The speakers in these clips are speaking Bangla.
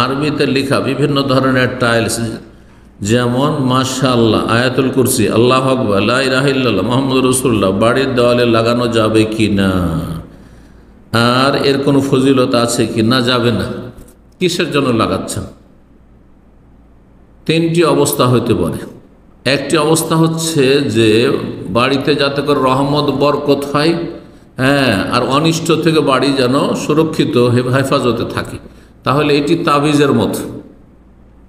আরবিতে লেখা বিভিন্ন ধরনের টাইলস, যেমন মাশাআল্লাহ, আয়াতুল কুরসি, আল্লাহু আকবার, লা ইলাহা ইল্লাল্লাহ, মুহাম্মাদুর রাসূলুল্লাহ বাড়ির দেওয়ালে লাগানো যাবে কি না, আর এর কোনো ফজিলত আছে কি না, যাবে না। কিসের জন্য লাগাচ্ছেন? তিনটি অবস্থা হইতে পারে। একটি অবস্থা হচ্ছে যে বাড়িতে যাতে করে রহমত বরকত হয়, হ্যাঁ, আর অনিষ্ট থেকে বাড়ি যেন সুরক্ষিত হেফাজতে থাকে, তাহলে এটি তাবিজের মতো,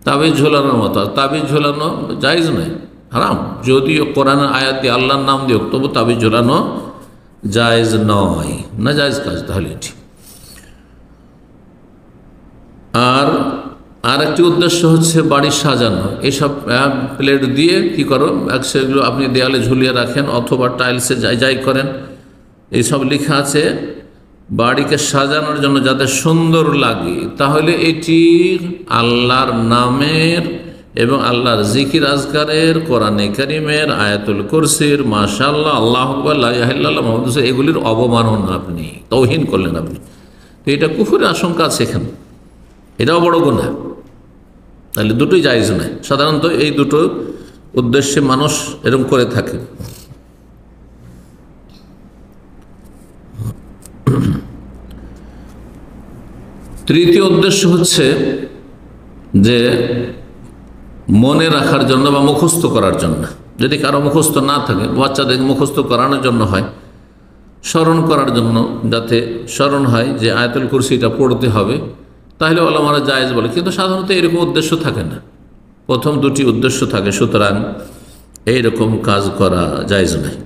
তাবিজ ঝোলানোর মতো। আর তাবিজ ঝোলানো জায়েজ নয়, হারাম। যদিও কোরআনের আয়াত দিয়ে আল্লাহর নাম দিয়ে, তবু তাবিজ ঝোলানো জায়েজ নয়, না জায়েজ কাজ তাহলে এটি। আর একটি উদ্দেশ্য হচ্ছে বাড়ি সাজানো। এইসব প্লেট দিয়ে কি করো, সেগুলো আপনি দেয়ালে ঝুলিয়ে রাখেন অথবা টাইলসে যাই করেন। এইসব লেখা আছে বাড়িকে সাজানোর জন্য যাতে সুন্দর লাগে, তাহলে এটি আল্লাহর নামের এবং আল্লাহর জিকির আজকারের, কোরআনে কারীমের, আয়াতুল কুরসির, মাশাআল্লাহ, আল্লাহু আকবার, লা ইলাহা ইল্লাল্লাহ, মুহাম্মাদুর রাসূলুল্লাহ, এগুলির অবমাননা আপনি তাওহীন করলেন আপনি। তো এটা কুফরের আশঙ্কা আছে এখানে, এটাও বড় গুনাহ। তাহলে দুটোই জায়েজ নয়। সাধারণত এই দুটো উদ্দেশ্যে মানুষ এরকম করে থাকে। তৃতীয় উদ্দেশ্য হচ্ছে যে মনে রাখার জন্য বা মুখস্থ করার জন্য। যদি কারো মুখস্থ না থাকে, বাচ্চাদের মুখস্থ করানোর জন্য হয়, স্মরণ করার জন্য, যাতে স্মরণ হয় যে আয়াতুল কুরসিটা পড়তে হবে, তাহলে ওলামারা জায়েজ বলে। কিন্তু সাধারণত এরকম উদ্দেশ্য থাকে না, প্রথম দুটি উদ্দেশ্য থাকে, সুতরাং এইরকম কাজ করা জায়েজ নয়।